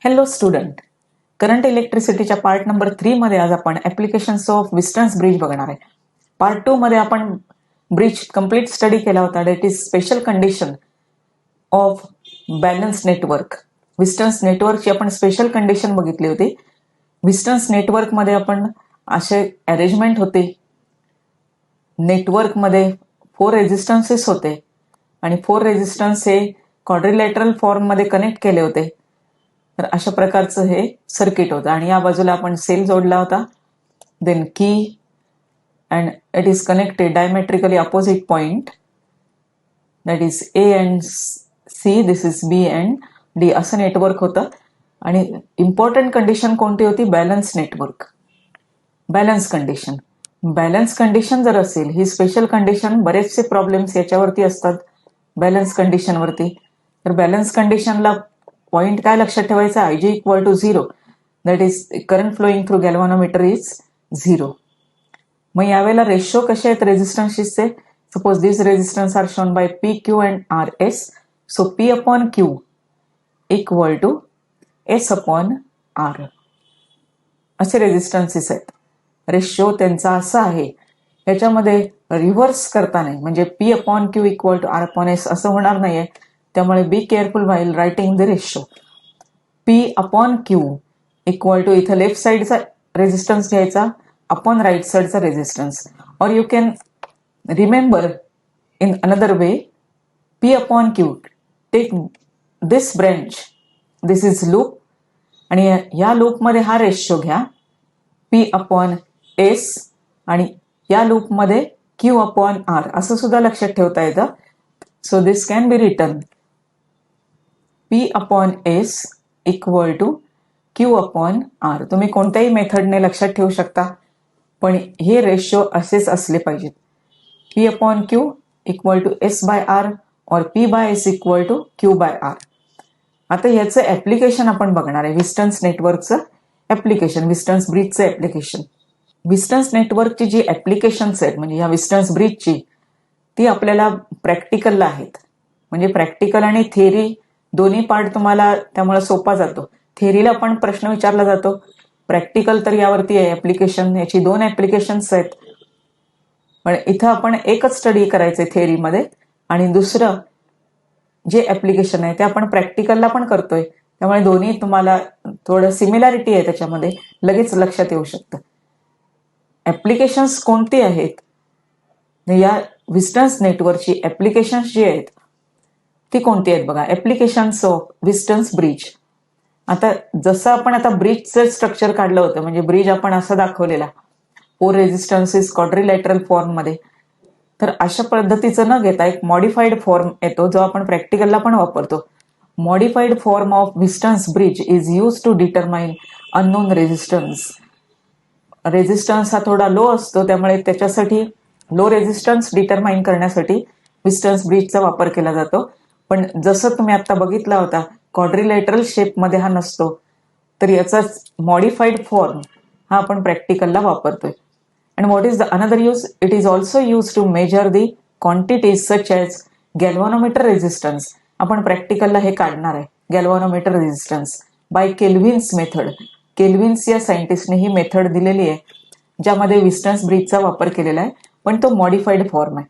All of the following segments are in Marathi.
हॅलो स्टुडंट, करंट इलेक्ट्रिसिटीच्या पार्ट नंबर 3 मध्ये आज आपण ऍप्लिकेशन्स ऑफ विस्टन्स ब्रिज बघणार आहे. पार्ट 2 मध्ये आपण ब्रिज कंप्लीट स्टडी केला होता. That is special condition of balance network. Wheatstone नेटवर्कची आपण स्पेशल कंडिशन बघितली होती. विस्टन्स नेटवर्क मध्ये आपण असे अरेंजमेंट होते. नेटवर्क मध्ये 4 रेजिस्टन्सेस होते आणि 4 रेजिस्टन्स हे क्वाड्रिलॅटरल फॉर्म मध्ये कनेक्ट केले होते. तर अशा प्रकारचं हे सर्किट होतं आणि या बाजूला आपण सेल जोडला होता. Then key and it is connected diametrically opposite point, that is A and C, this is B and D, असं नेटवर्क होतं. आणि इम्पॉर्टंट कंडिशन कोणती होती? Balance network, balance condition. Balance condition जर असेल, ही स्पेशल कंडिशन, बरेचसे प्रॉब्लेम्स याच्यावरती असतात बॅलन्स कंडिशनवरती. तर बॅलन्स कंडिशनला पॉइंट काय लक्षात ठेवायचा? I G equal to 0, that is current flowing through galvanometer is 0. मग यावेळेला रेशो कसे आहेत रेजिस्टन्सेसचे? Suppose this resistance are shown by P, Q and R S. So P upon Q equal to S upon R, असे रेजिस्टन्सेस आहेत. रेशो त्यांचा असा आहे. याच्यामध्ये रिव्हर्स करता नाही, म्हणजे P upon Q equal to R upon S असं होणार नाहीये. त्यामुळे be careful while writing the ratio. P upon Q equal to, इथं लेफ्ट साइडचा रेजिस्टन्स घ्यायचा अपॉन राईट साइडचा resistance. Or you can remember in another way, P upon Q, take this branch, this is loop, आणि या लूपमध्ये हा रेशो घ्या पी अपॉन एस, आणि या लूपमध्ये क्यू अपॉन आर, असं सुद्धा लक्षात ठेवता येतं. So this can be written P upon S equal to Q upon R. तुम्ही कोणत्याही मेथडने लक्षात ठेवू शकता, पण हे रेशो असेच असले पाहिजेत. P upon Q equal to S by R or P by S equal to Q by R. आता याचं ऍप्लिकेशन आपण बघणार आहे. विस्टन्स नेटवर्कचं ऍप्लिकेशन, विस्टन्स ब्रिजचं ऍप्लिकेशन. विस्टन्स नेटवर्कची जी ऍप्लिकेशन्स आहेत, म्हणजे या विस्टन्स ब्रिजची, ती आपल्याला प्रॅक्टिकलला आहेत. म्हणजे प्रॅक्टिकल आणि थेअरी दोन्ही पार्ट तुम्हाला त्यामुळे सोपा जातो. थेअरीला पण प्रश्न विचारला जातो, प्रॅक्टिकल तर यावरती आहे ऍप्लिकेशन. याची 2 ऍप्लिकेशन्स आहेत, पण इथं आपण एकच स्टडी करायचंय थेअरीमध्ये, आणि दुसरं जे ऍप्लिकेशन आहे ते आपण प्रॅक्टिकलला पण करतोय. त्यामुळे दोन्ही तुम्हाला थोडं सिमिलॅरिटी आहे त्याच्यामध्ये, लगेच लक्षात येऊ शकतं. ऍप्लिकेशन्स कोणती आहेत? या विस्टन्स नेटवर्कची ऍप्लिकेशन्स जी आहेत ती कोणती आहेत बघा. Applications of Wheatstone bridge. आता जसं आपण आता ब्रिजचं स्ट्रक्चर काढलं होतं, म्हणजे ब्रिज आपण असं दाखवलेला 4 रेजिस्टन्सेस क्वाड्रिलॅटरल फॉर्म मध्ये, तर अशा पद्धतीचं न घेता एक मॉडिफाईड फॉर्म येतो जो आपण प्रॅक्टिकलला पण वापरतो. Modified form of Wheatstone bridge is use to determine unknown resistance. Resistance हा थोडा लो असतो, त्यामुळे त्याच्यासाठी लो रेजिस्टन्स डिटरमाइन करण्यासाठी विस्टन्स ब्रिजचा वापर केला जातो. पण जसं तुम्ही आता बघितला होता, क्वाड्रिलॅटरल शेपमध्ये हा नसतो, तर याचा मॉडिफाईड फॉर्म हा आपण प्रॅक्टिकलला वापरतोय. And what is the another use? It is also use to measure the quantities such as galvanometer resistance. आपण प्रॅक्टिकलला हे काढणार आहे, galvanometer resistance by Kelvin's method. Kelvin's या सायंटिस्टने ही मेथड दिलेली आहे, ज्यामध्ये विस्टन्स ब्रिजचा वापर केलेला आहे, पण तो मॉडिफाईड फॉर्म आहे.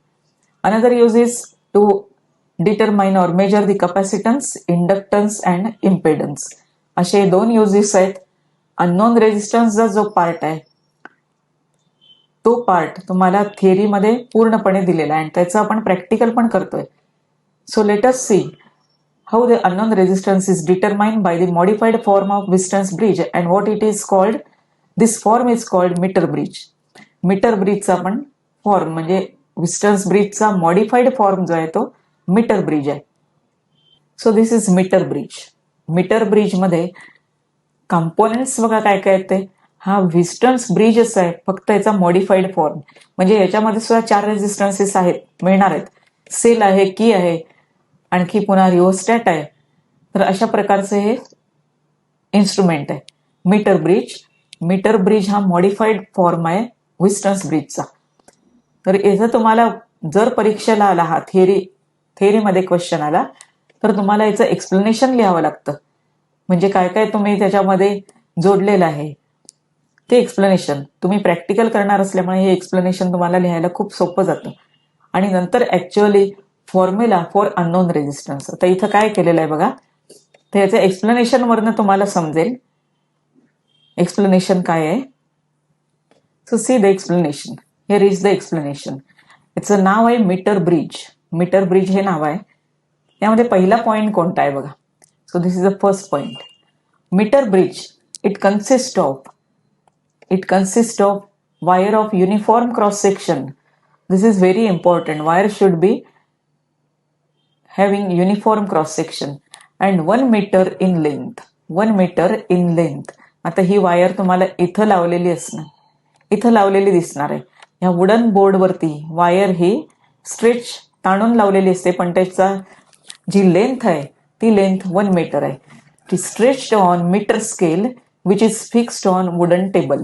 Another use is to determine or measure the capacitance, inductance and impedance. असे 2 युजेस आहेत. अननोन रेजिस्टन्सचा जो पार्ट आहे तो पार्ट तुम्हाला थिअरीमध्ये पूर्णपणे दिलेला आहे, आणि त्याचं आपण प्रॅक्टिकल पण करतोय. So let us see how the unknown resistance is determined by the modified form of Wistons bridge and what it is called. This form is called meter bridge. Meter ब्रिजचा आपण फॉर्म, म्हणजे विस्टन्स ब्रिजचा मॉडिफाईड फॉर्म जो आहे तो मीटर ब्रिज आहे. So this is metre bridge. Metre bridge मध्ये कंपोनेंट्स बघा काय काय आहेत ते. हा विस्टन्स ब्रिजच आहे, फक्त याचा मॉडिफाईड फॉर्म. म्हणजे याच्यामध्ये सुद्धा 4 रेजिस्टन्सेस आहेत, मिळणार आहेत. सेल आहे, की आहे, आणखी पुन्हा रिओस्टॅट आहे. तर अशा प्रकारचे हे इन्स्ट्रुमेंट आहे मीटर ब्रिज. मीटर ब्रिज हा मॉडिफाईड फॉर्म आहे विस्टन्स ब्रिजचा. तर याचं तुम्हाला जर परीक्षेला आला, हा थेअरीमध्ये क्वेश्चन आला, तर तुम्हाला याचं एक्सप्लेनेशन लिहावं लागतं. म्हणजे काय काय तुम्ही त्याच्यामध्ये जोडलेलं आहे ते एक्सप्लेनेशन तुम्ही प्रॅक्टिकल करणार असल्यामुळे हे एक्सप्लेनेशन तुम्हाला लिहायला खूप सोपं जातं. आणि नंतर actually formula for unknown resistance. आता इथं काय केलेलं आहे बघा, तर याचं एक्सप्लेनेशन वरनं तुम्हाला समजेल एक्सप्लेनेशन काय आहे. So see the explanation. Here is the explanation. याचं नाव आहे मीटर ब्रिज. मीटर ब्रिज हे नाव आहे. यामध्ये पहिला पॉइंट कोणता आहे बघा. So this is the first point. Metre bridge it consist of wire of uniform cross section. This is very important. Wire should be having uniform cross section and 1 meter in length. 1 meter in length. आता ही वायर तुम्हाला इथं लावलेली असणार, इथं लावलेली दिसणार आहे. या वुडन बोर्ड वरती वायर ही स्ट्रेच ताणून लावलेली असते, पण त्याचा जी लेंथ आहे ती लेंथ 1 मीटर आहे. ती stretched on metre scale which is fixed on wooden table.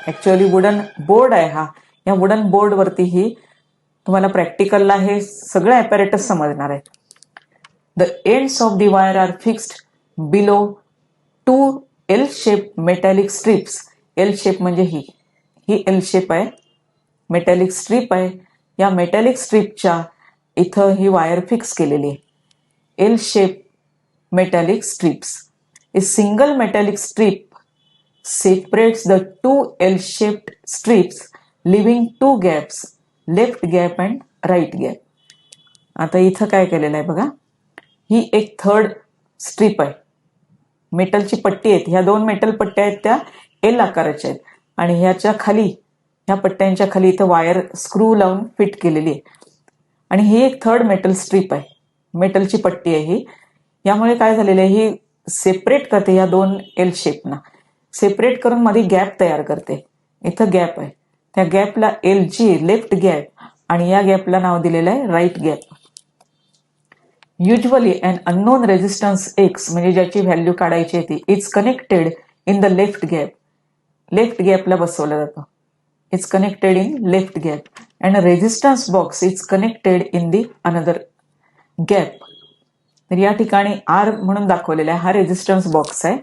Actually wooden board आहे हा. या वुडन बोर्ड वरती ही तुम्हाला प्रॅक्टिकलला हे सगळं ॲपॅरेटस समजणार आहे. The ends of the wire are fixed below 2 L shape metallic strips. L shape म्हणजे ही एल शेप आहे, मेटॅलिक स्ट्रीप आहे. या मेटॅलिक स्ट्रीपच्या इथं ही वायर फिक्स केलेली आहे. L shape metallic strips. A single metallic strip separates the two L-shaped strips, leaving two gaps, left gap and right gap. आता इथं काय केलेलं आहे बघा, ही एक थर्ड स्ट्रीप आहे, मेटलची पट्टी आहेत. ह्या 2 मेटल पट्ट्या आहेत त्या एल आकाराच्या आहेत आणि ह्याच्या खाली, ह्या पट्ट्यांच्या खाली इथं वायर स्क्रू लावून फिट केलेली आहे. आणि ही एक थर्ड मेटल स्ट्रीप आहे, मेटलची पट्टी आहे ही. यामुळे काय झालेलं आहे, ही सेपरेट करते या 2 एल शेपना, सेपरेट करून मध्ये गॅप तयार करते. इथं गॅप आहे, त्या गॅपला एल जी लेफ्ट गॅप आणि या गॅपला नाव दिलेलं आहे right gap. Usually an unknown resistance X म्हणजे ज्याची व्हॅल्यू काढायची आहे ती is connected in the left gap. Left गॅपला बसवलं जातं. Is connected in left gap and resistance box is connected in the another gap. तर या ठिकाणी आर म्हणून दाखवलेला आहे, हा रेझिस्टन्स बॉक्स आहे.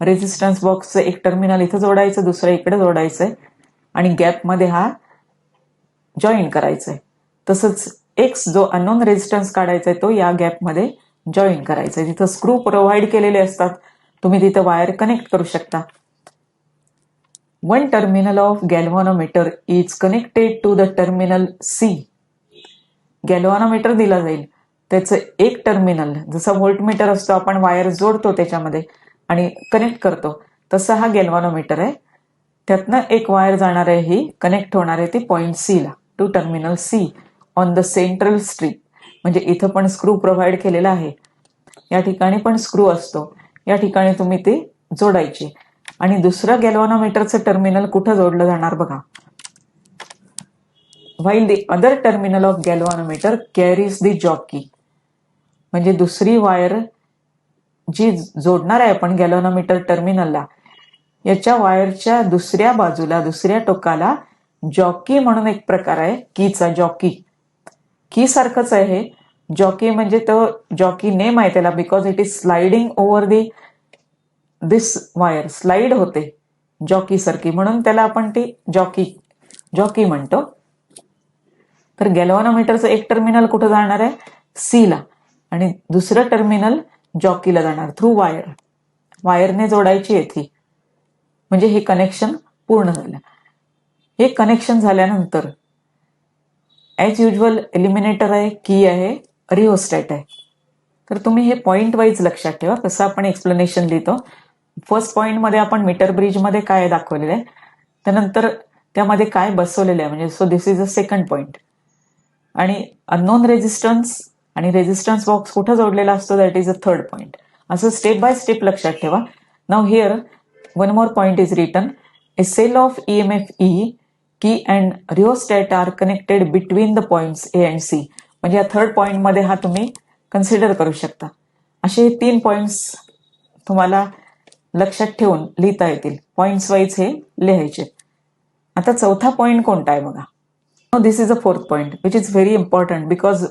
रेझिस्टन्स बॉक्सचं एक टर्मिनल इथं जोडायचं, दुसरं इकडे जोडायचं आहे आणि गॅपमध्ये हा जॉईन करायचा आहे. तसंच एक्स जो अननोन रेझिस्टन्स काढायचा आहे तो या गॅपमध्ये जॉईन करायचा आहे. तिथं स्क्रू प्रोव्हाइड केलेले असतात, तुम्ही तिथं वायर कनेक्ट करू शकता. 1 terminal of galvanometer is connected to the terminal C. Galvanometer दिला जाईल, त्याचं एक टर्मिनल, जसं व्होल्टमीटर असतो आपण वायर जोडतो त्याच्यामध्ये आणि कनेक्ट करतो, तसं हा गॅल्व्हॅनोमीटर आहे. त्यातनं एक वायर जाणार आहे, ही कनेक्ट होणार आहे ती पॉइंट सी ला, to terminal C on the central strip. म्हणजे इथं पण स्क्रू प्रोव्हाइड केलेला आहे, या ठिकाणी पण स्क्रू असतो, या ठिकाणी तुम्ही ते जोडायचे. आणि दुसरं गॅल्व्हॅनोमीटरचं टर्मिनल कुठं जोडलं जाणार बघा. while the other terminal of galvanometer carries the jockey. म्हणजे दुसरी वायर जी जोडणार आहे आपण गॅल्व्हॅनोमीटर टर्मिनलला, याच्या वायरच्या दुसऱ्या बाजूला, दुसऱ्या टोकाला जॉकी म्हणून एक प्रकार आहे, कीचा. जॉकी की सारखंच आहे हे. जॉकी म्हणजे तो जॉकी नेम आहे त्याला, because it is sliding over this wire. Slide होते जॉकी सारखी, म्हणून त्याला आपण ती जॉकी म्हणतो. तर गॅल्व्हॅनोमीटरचं एक टर्मिनल कुठं जाणार आहे, सी ला, आणि दुसरं टर्मिनल जॉकीला जाणार थ्रू वायर. वायरने जोडायची आहे ती, म्हणजे हे कनेक्शन पूर्ण झालं. हे कनेक्शन झाल्यानंतर ॲज युजल एलिमिनेटर आहे, की आहे, रिओस्टॅट आहे. तर तुम्ही हे पॉइंट वाईज लक्षात ठेवा कसं आपण एक्सप्लेनेशन लिहितो. फर्स्ट पॉइंटमध्ये आपण मीटर ब्रिजमध्ये काय दाखवलेलं आहे, त्यानंतर त्यामध्ये काय बसवलेलं आहे, म्हणजे so this is a second point. आणि अननोन रेझिस्टन्स आणि रेझिस्टन्स बॉक्स कुठं जोडलेला असतो, that is a third point. असं स्टेप बाय स्टेप लक्षात ठेवा. Now here one more point is written. A cell of EMF E, key and rheostat are connected between the points A and C. म्हणजे या थर्ड पॉइंटमध्ये हा तुम्ही कन्सिडर करू शकता. असे 3 पॉइंट्स तुम्हाला लक्षात ठेवून लिहिता येतील. पॉइंट्स वाईज हे लिहायचे. आता चौथा पॉइंट कोणता आहे बघा. Now this is the fourth point which is very important because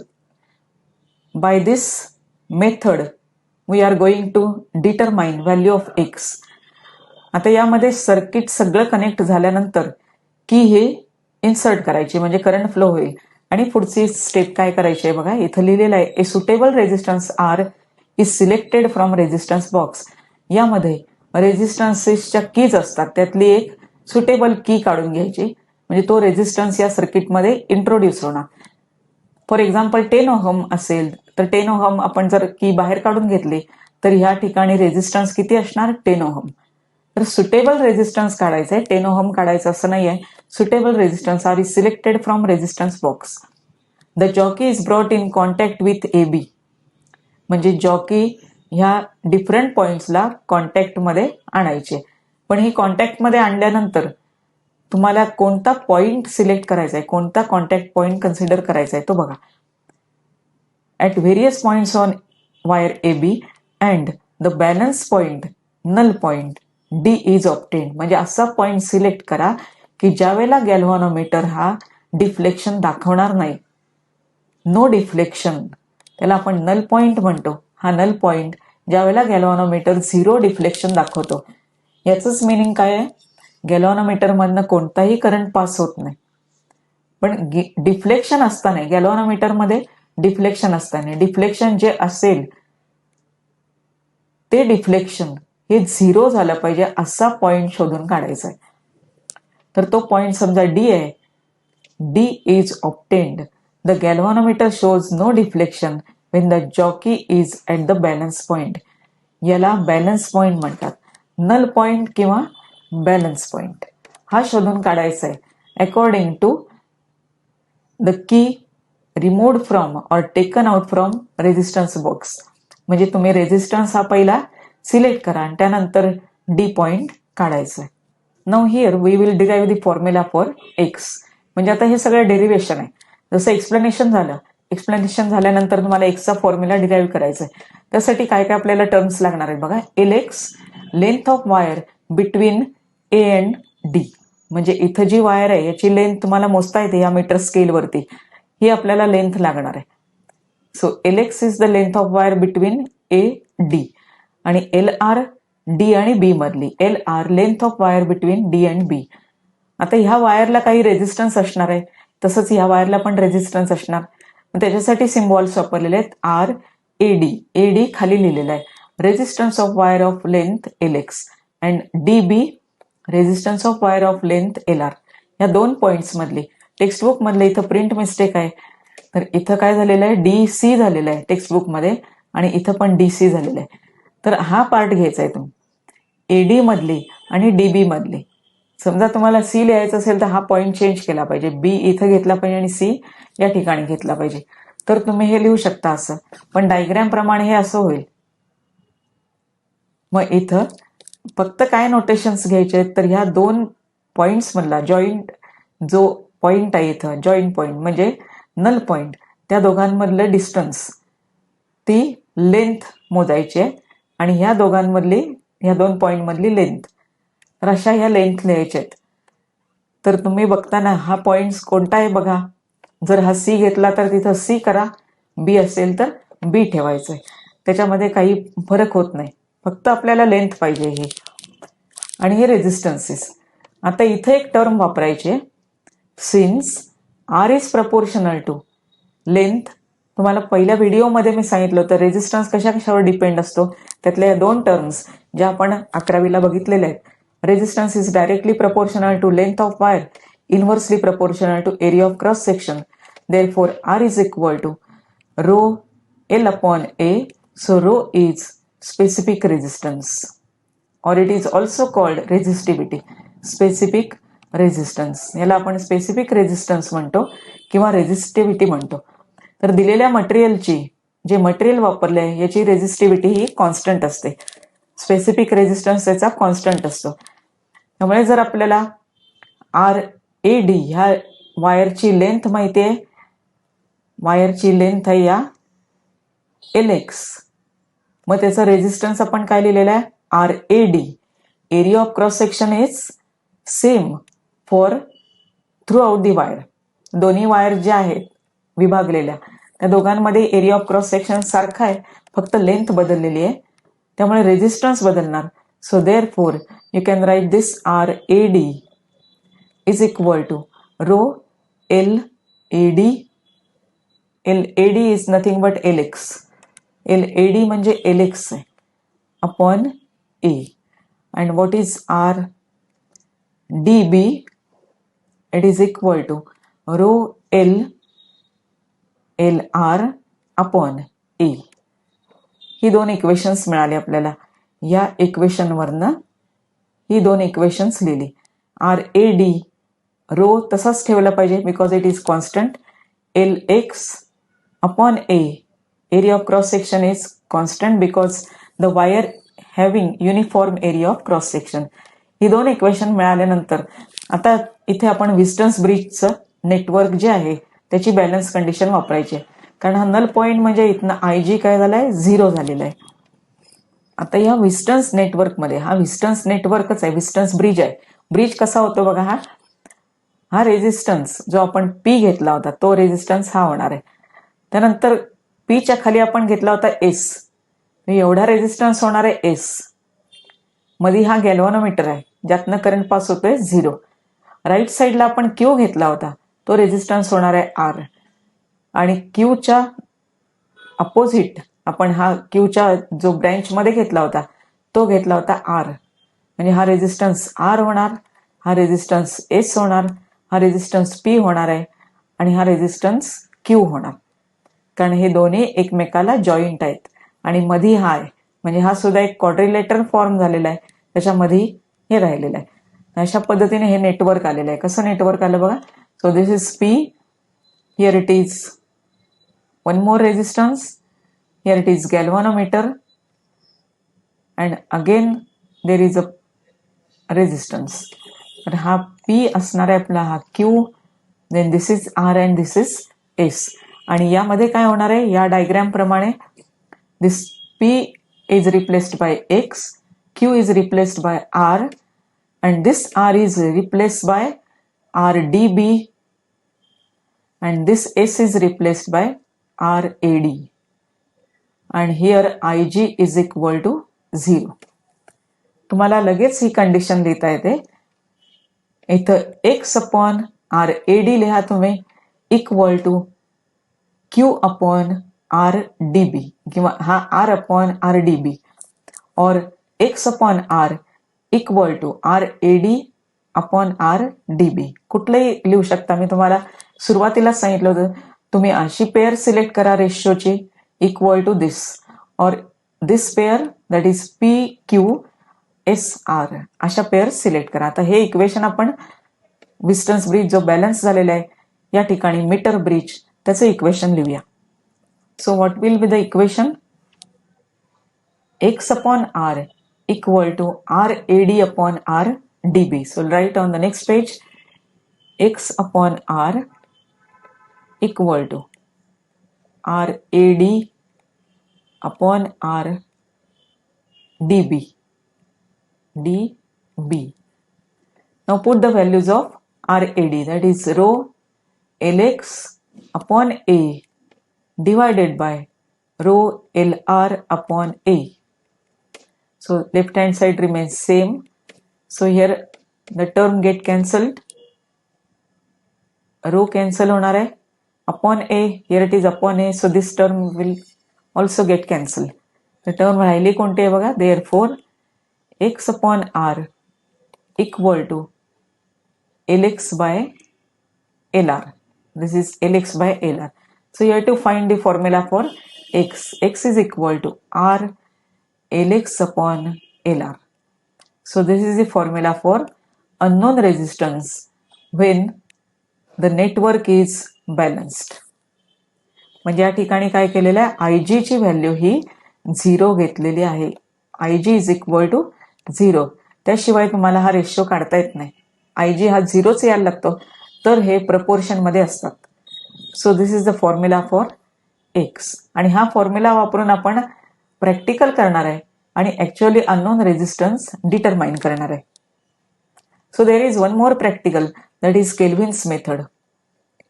by this method we are going to determine value of X. आता यामध्ये सर्किट सगळं कनेक्ट झाल्यानंतर की हे इन्सर्ट करायची म्हणजे करंट फ्लो होईल. आणि पुढची स्टेप काय करायची आहे बघा, इथं लिहिलेलं आहे A suitable resistance R is selected from resistance box. यामध्ये रेझिस्टन्सेसच्या कीज असतात, त्यातली एक सुटेबल की काढून घ्यायची म्हणजे तो रेझिस्टन्स या सर्किटमध्ये इंट्रोड्यूस होणार. फॉर एक्झाम्पल 10 ओहम असेल तर 10 ओहम आपण जर की बाहेर काढून घेतली तर ह्या ठिकाणी रेझिस्टन्स किती असणार, 10 ओहम. तर सुटेबल रेझिस्टन्स काढायचं आहे, 10 ओहम काढायचं असं नाही आहे. Suitable resistance R is selected from resistance box. The jockey is brought in contact with A B. म्हणजे जॉकी ह्या डिफरंट पॉइंट्सला कॉन्टॅक्टमध्ये आणायचे. पण ही कॉन्टॅक्टमध्ये आणल्यानंतर तुम्हाला कोणता पॉइंट सिलेक्ट करायचा आहे, कोणता कॉन्टॅक्ट पॉइंट कन्सिडर करायचा आहे तो बघा. At various points on wire A B and the balance point null point D is obtained. म्हणजे असा पॉइंट सिलेक्ट करा की ज्यावेळेला गॅल्व्हॅनोमीटर हा डिफ्लेक्शन दाखवणार नाही. नो डिफ्लेक्शन, त्याला आपण नल पॉइंट म्हणतो. हा नल पॉइंट ज्यावेळेला गॅल्व्हॅनोमीटर 0 डिफ्लेक्शन दाखवतो. याचंच मिनिंग काय आहे, गॅल्व्हॅनोमीटर मधनं कोणताही करंट पास होत नाही. पण डिफ्लेक्शन असताना गॅल्व्हॅनोमीटर मध्ये डिफ्लेक्शन असताना डिफ्लेक्शन जे असेल ते डिफ्लेक्शन हे 0 झालं पाहिजे असा पॉइंट शोधून काढायचा आहे. तर तो पॉइंट समजा डी आहे. D is obtained. The galvanometer shows no deflection when the jockey is at the balance point. याला बॅलन्स पॉइंट म्हणतात. नल पॉइंट किंवा बॅलन्स पॉइंट हा शोधून काढायचा आहे according to the key removed from or taken out from resistance box. म्हणजे तुम्ही रेझिस्टन्स हा पहिला सिलेक्ट करा आणि त्यानंतर डी पॉइंट काढायचा आहे. Now here we will derive the formula for X. म्हणजे आता हे सगळं डेरिव्हेशन आहे. जसं एक्सप्लेनेशन झालं, एक्सप्लेनेशन झाल्यानंतर तुम्हाला एक्सचा फॉर्म्युला डिराईव्ह करायचा आहे. त्यासाठी काय काय आपल्याला टर्म्स लागणार आहेत बघा. L x length of wire between A and D. म्हणजे इथं जी वायर आहे याची लेंथ तुम्हाला मोजता येते या मीटर स्केलवरती, ही आपल्याला लेंथ लागणार आहे. So L X is the length of wire between A D. आणि एल आर डी आणि बी मधली, L R length of wire between D and B. आता ह्या वायरला काही रेझिस्टन्स असणार आहे, तसंच ह्या वायरला पण रेझिस्टन्स असणार. त्याच्यासाठी सिम्बॉल्स वापरलेले आहेत. R A D, A D खाली लिहिलेला आहे resistance of wire of length L X and D B resistance of wire of length L R. या दोन पॉइंट्स मधली टेक्स्टबुक मधले इथं प्रिंट मिस्टेक आहे. तर इथं काय झालेलं आहे, डी सी झालेलं आहे टेक्स्टबुक मध्ये आणि इथं पण डी सी झालेलं आहे. तर हा पार्ट घ्यायचा आहे तुम्ही एडी मधली आणि डीबी मधली. समजा तुम्हाला सी लिहायचं असेल तर हा पॉइंट चेंज केला पाहिजे, बी इथं घेतला पाहिजे आणि सी या ठिकाणी घेतला पाहिजे. तर तुम्ही हे लिहू शकता असं, पण डायग्राम प्रमाणे हे असं होईल. मग इथं फक्त काय नोटेशन्स घ्यायचे आहेत तर ह्या दोन पॉइंट्स मधला जॉईंट जो पॉइंट आहे इथं, जॉईंट पॉइंट म्हणजे नल पॉइंट, त्या दोघांमधलं डिस्टन्स ती लेंथ मोजायची आहे आणि ह्या दोघांमधली, ह्या दोन पॉइंट मधली लेंथ. तर अशा ह्या लेंथ लिहायच्या आहेत. तर तुम्ही बघताना हा पॉइंट कोणता आहे बघा. जर हा सी घेतला तर तिथं सी करा, बी असेल तर बी ठेवायचं आहे. त्याच्यामध्ये काही फरक होत नाही, फक्त आपल्याला लेंथ पाहिजे ही. आणि हे रेझिस्टन्सेस. आता इथं एक टर्म वापरायचे, since R is proportional to length. तुम्हाला पहिल्या व्हिडिओमध्ये मी सांगितलं होतं रेझिस्टन्स कशा कशावर डिपेंड असतो. त्यातल्या दोन टर्म्स ज्या आपण 11वीला बघितलेल्या आहेत. Resistance is directly proportional to length of wire, inversely proportional to area of cross section. Therefore, R is equal to rho L upon A. So, rho is specific resistance, or it is also called resistivity. Specific resistance. याला आपण specific resistance म्हणतो किंवा resistivity म्हणतो. तर दिलेल्या मटेरियलची, जे मटेरियल वापरले आहे याची रेझिस्टिव्हिटी ही कॉन्स्टंट असते. स्पेसिफिक रेझिस्टन्स त्याचा कॉन्स्टंट असतो. त्यामुळे जर आपल्याला आर ए डी ह्या वायरची लेंथ माहिती आहे, वायरची लेंथ आहे या एल एक्स, मग त्याचा रेझिस्टन्स आपण काय लिहिलेला आहे, R A D. Area of cross section is same for through out the wire. दोन्ही वायर ज्या आहेत विभागलेल्या त्या दोघांमध्ये एरिया ऑफ क्रॉस सेक्शन सारखा आहे, फक्त लेंथ बदललेली आहे, त्यामुळे रेझिस्टन्स बदलणार. So therefore you can write this RAD is equal to rho LAD. LAD is nothing but LX. LAD म्हणजे LX आहे upon A. And what is RDB? It is equal to rho LR upon A. ही दोन इक्वेशन्स मिळाली आपल्याला. या इक्वेशनवरनं ही दोन इक्वेशन्स लिहिली. RAD रो तसाच ठेवला पाहिजे because it is constant. LX upon A area of cross section is constant because the wire having uniform area of cross section. ही दोन इक्वेशन मिळाल्यानंतर आता इथे आपण विस्टन्स ब्रिजचं नेटवर्क जे आहे त्याची बॅलन्स कंडिशन वापरायची, कारण हा नल पॉईंट म्हणजे इथनं IG काय झालाय, 0 झालेला आहे. आता या विस्टन्स नेटवर्कमध्ये, हा विस्टन्स नेटवर्कच आहे, विस्टन्स ब्रिज आहे. ब्रिज कसा होतो बघा, हा रेझिस्टन्स जो आपण P घेतला होता तो रेझिस्टन्स हा होणार आहे. त्यानंतर Pच्या खाली आपण घेतला होता S, एवढा रेझिस्टन्स होणार आहे S. मध्ये हा गॅल्व्हॅनोमीटर आहे ज्यातनं करंट पास होतोय 0. राईट साईडला आपण Q घेतला होता तो रेझिस्टन्स होणार आहे R. आणि Qच्या अपोजिट आपण हा Qच्या जो ब्रँच मध्ये घेतला होता तो घेतला होता R. म्हणजे हा रेझिस्टन्स R होणार, हा रेझिस्टन्स S होणार, हा रेझिस्टन्स P होणार आहे आणि हा रेझिस्टन्स Q होणार, कारण हे दोन्ही एकमेकाला जॉईंट आहेत. आणि मधी हा आहे म्हणजे हा सुद्धा एक क्वाड्रिलेटरल फॉर्म झालेला आहे, त्याच्यामध्ये हे राहिलेलं आहे. अशा पद्धतीने हे नेटवर्क आलेलं आहे. कसं नेटवर्क आलं बघा. So this is P, here it is one more resistance, here it is galvanometer, and again there is a resistance. तर हा P असणार आहे आपला, हा Q, then this is R and this is S. आणि यामध्ये काय होणार आहे, या डायग्राम प्रमाणे this P is replaced by X, Q is replaced by R, and this R is replaced by RDB, and this S is replaced by RAD, and here IG is equal to 0. तुम्हाला लगेच ही कंडिशन लिहिता येते. इथं X अपॉन RAD लिहा तुम्ही equal to Q upon RDB किंवा हा R अपॉन RDB, और X upon R equal to RAD upon RDB. कुठलंही लिहू शकता. मी तुम्हाला सुरुवातीला सांगितलं होतं तुम्ही अशी पेअर सिलेक्ट करा रेशोची इक्वल टू दिस, और दिस पेअर दॅट इज PQSR, अशा पेअर सिलेक्ट करा. आता हे इक्वेशन आपण विस्टन्स ब्रिज जो बॅलन्स झालेला आहे या ठिकाणी मीटर ब्रिज त्याचं इक्वेशन लिहूया. So what will be the equation? X upon R equal to RAD upon RDB. So write on the next page, X upon R equal to RAD upon RDB. Now put the values of RAD, that is rho LX upon A divided by rho LR upon A. So left hand side remains same. So here the term get cancelled. Rho cancel होणार आहे. Upon A, here it is upon A, so this term will also get cancelled. The term राहिली कोणती आहे बघा. Therefore X upon R equal to LX by LR. This is LX by LR. So you have to find the formula for X. X is equal to R LX upon LR. So this is the formula for unknown resistance when the network is balanced. म्हणजे या ठिकाणी काय केलेलं आहे, IG ची व्हॅल्यू ही 0 घेतलेली आहे. IG is equal to 0. त्याशिवाय तुम्हाला हा रेशो काढता येत नाही. IG हा 0च यायला लागतो तर हे प्रपोर्शन मध्ये असतात. So this is the formula for X. आणि हा फॉर्म्युला वापरून आपण प्रॅक्टिकल करणार आहे आणि ऍक्च्युअली अननोन रेझिस्टन्स डिटरमाइन करणार आहे. So there is one more practical, that is Kelvin's method.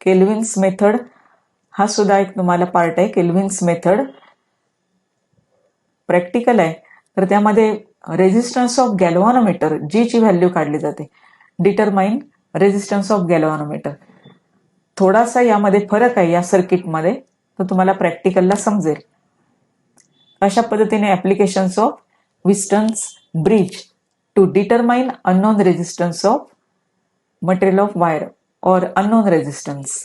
Kelvin's method हा सुद्धा एक तुम्हाला पार्ट आहे केल्व्हिन्स मेथड. प्रॅक्टिकल आहे तर त्यामध्ये रेझिस्टन्स ऑफ गॅल्व्हॅनोमीटर जी ची व्हॅल्यू काढली जाते. Determine resistance of galvanometer. थोडासा यामध्ये फरक आहे या सर्किटमध्ये, तो तुम्हाला प्रॅक्टिकलला समजेल. अशा पद्धतीने applications of Wheatstone bridge to determine unknown resistance of material of wire or unknown resistance.